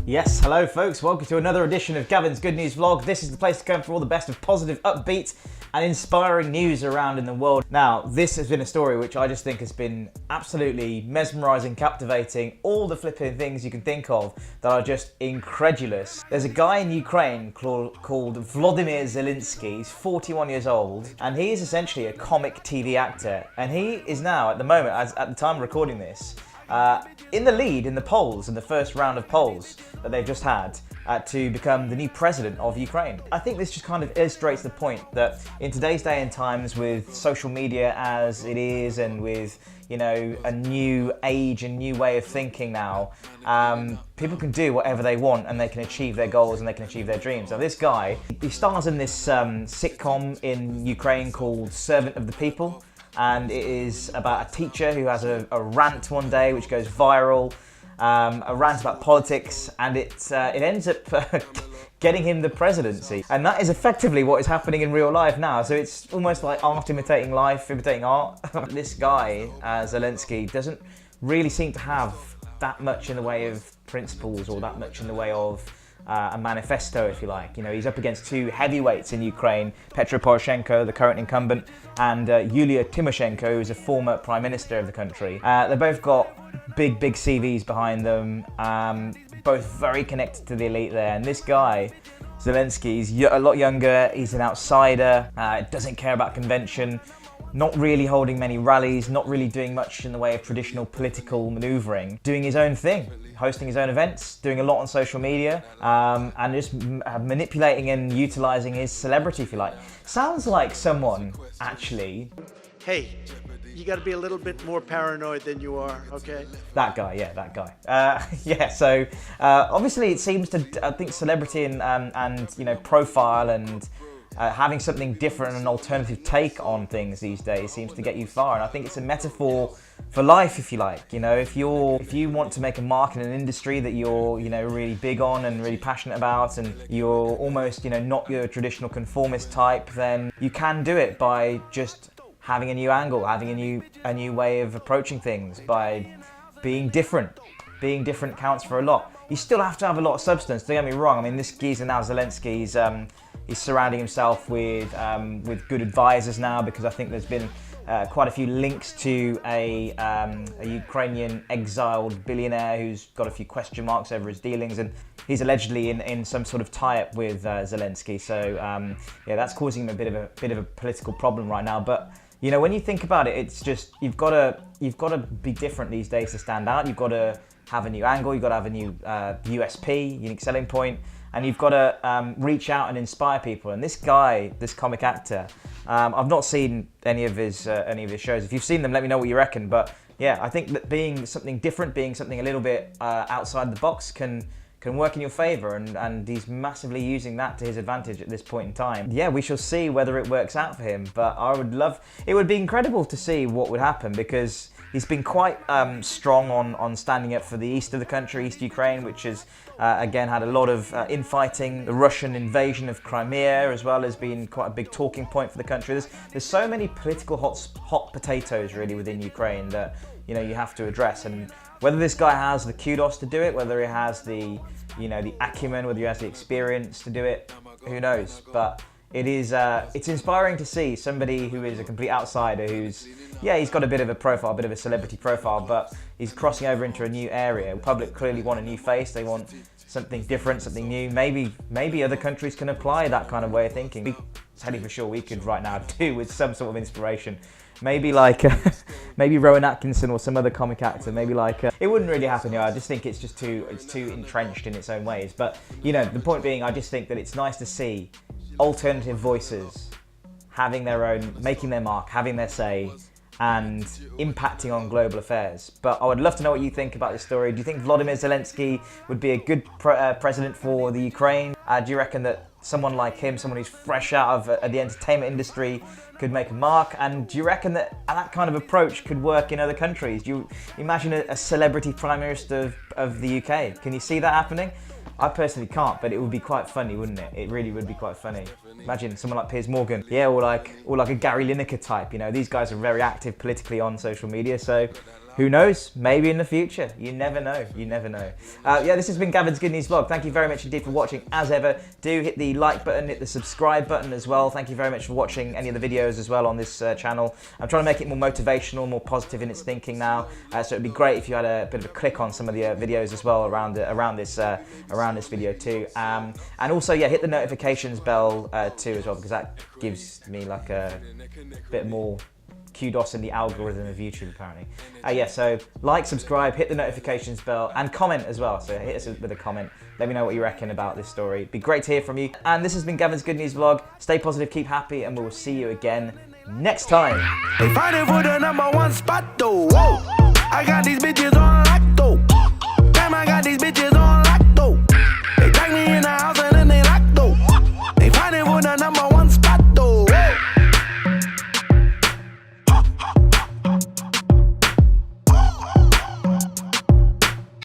Yes, hello folks, welcome to another edition of Gavin's Good News Vlog. This is the place to come for all the best of positive, upbeat and inspiring news around in the world. Now, this has been a story which I just think has been absolutely mesmerising, captivating, all the flipping things you can think of that are just incredulous. There's a guy in Ukraine called Volodymyr Zelensky. He's 41 years old and he is essentially a comic TV actor, and he is now, at the moment, at the time of recording this, in the lead in the polls, in the first round of polls that they've just had to become the new president of Ukraine. I think this just kind of illustrates the point that in today's day and times, with social media as it is, and with, you know, a new age and new way of thinking now, people can do whatever they want and they can achieve their goals and they can achieve their dreams. Now this guy, he stars in this sitcom in Ukraine called Servant of the People. And it is about a teacher who has a rant one day which goes viral, a rant about politics, and it ends up getting him the presidency. And that is effectively what is happening in real life now. So it's almost like art imitating life, imitating art. This guy, Zelensky, doesn't really seem to have that much in the way of principles or that much in the way of a manifesto, if you like. You know, he's up against two heavyweights in Ukraine, Petro Poroshenko, the current incumbent, and Yulia Tymoshenko, who's a former prime minister of the country. They've both got big CVs behind them, both very connected to the elite there. And this guy, Zelensky, is a lot younger, he's an outsider, doesn't care about convention, not really holding many rallies, not really doing much in the way of traditional political maneuvering, doing his own thing, hosting his own events, doing a lot on social media, and just manipulating and utilising his celebrity, if you like. Sounds like someone, actually... Hey, you gotta be a little bit more paranoid than you are, okay? That guy, yeah, that guy. So obviously it seems to, I think celebrity and you know, profile and having something different and an alternative take on things these days seems to get you far, and I think it's a metaphor for life, if you like. You know, if you want to make a mark in an industry that you're, you know, really big on and really passionate about, and you're almost, you know, not your traditional conformist type, then you can do it by just having a new angle, having a new way of approaching things, by being different. Being different counts for a lot. You still have to have a lot of substance, don't get me wrong. I mean, this geezer now, Zelensky, he's surrounding himself with good advisors now, because I think there's been quite a few links to a Ukrainian exiled billionaire who's got a few question marks over his dealings, and he's allegedly in some sort of tie-up with Zelensky. So yeah, that's causing him a bit of a political problem right now. But you know, when you think about it, it's just you've got to be different these days to stand out. You've got to have a new angle. You've got to have a new USP, unique selling point. And you've got to reach out and inspire people. And this guy, this comic actor, I've not seen any of his shows. If you've seen them, let me know what you reckon. But yeah, I think that being something different, being something a little bit outside the box can work in your favour, and he's massively using that to his advantage at this point in time. Yeah, we shall see whether it works out for him. But it would be incredible to see what would happen, because he's been quite strong on standing up for the east of the country, East Ukraine, which has again had a lot of infighting. The Russian invasion of Crimea as well has been quite a big talking point for the country. There's so many political hot potatoes really within Ukraine that, you know, you have to address. And whether this guy has the kudos to do it, whether he has the, you know, the acumen, whether he has the experience to do it, who knows? But it's inspiring to see somebody who is a complete outsider, who's, yeah, he's got a bit of a profile, a bit of a celebrity profile, but he's crossing over into a new area. The public clearly want a new face. They want something different, something new. Maybe other countries can apply that kind of way of thinking. I tell you for sure we could right now do with some sort of inspiration. Maybe like maybe Rowan Atkinson or some other comic actor. Maybe like it wouldn't really happen here. I just think it's too entrenched in its own ways. But you know, the point being, I just think that it's nice to see alternative voices having their own, making their mark, having their say, and impacting on global affairs. But I would love to know what you think about this story. Do you think Volodymyr Zelensky would be a good president for the Ukraine? Do you reckon that someone like him, someone who's fresh out of the entertainment industry, could make a mark. And do you reckon that that kind of approach could work in other countries? Do you imagine a celebrity Prime Minister of the UK? Can you see that happening? I personally can't, but it would be quite funny, wouldn't it? It really would be quite funny. Imagine someone like Piers Morgan, yeah, or like a Gary Lineker type. You know, these guys are very active politically on social media, so who knows? Maybe in the future. You never know. You never know. Yeah, this has been Gavin's Good News Vlog. Thank you very much indeed for watching. As ever, do hit the like button, hit the subscribe button as well. Thank you very much for watching any of the videos as well on this channel. I'm trying to make it more motivational, more positive in its thinking now. So it'd be great if you had a bit of a click on some of the videos as well around this video too. And also, yeah, hit the notifications bell too as well, because that gives me like a bit more kudos in the algorithm of YouTube, apparently. Yeah, so like, subscribe, hit the notifications bell, and comment as well. So hit us with a comment. Let me know what you reckon about this story. It'd be great to hear from you. And this has been Gavin's Good News Vlog. Stay positive, keep happy, and we will see you again next time. They fighting for the #1 spot though. Whoa. I got these bitches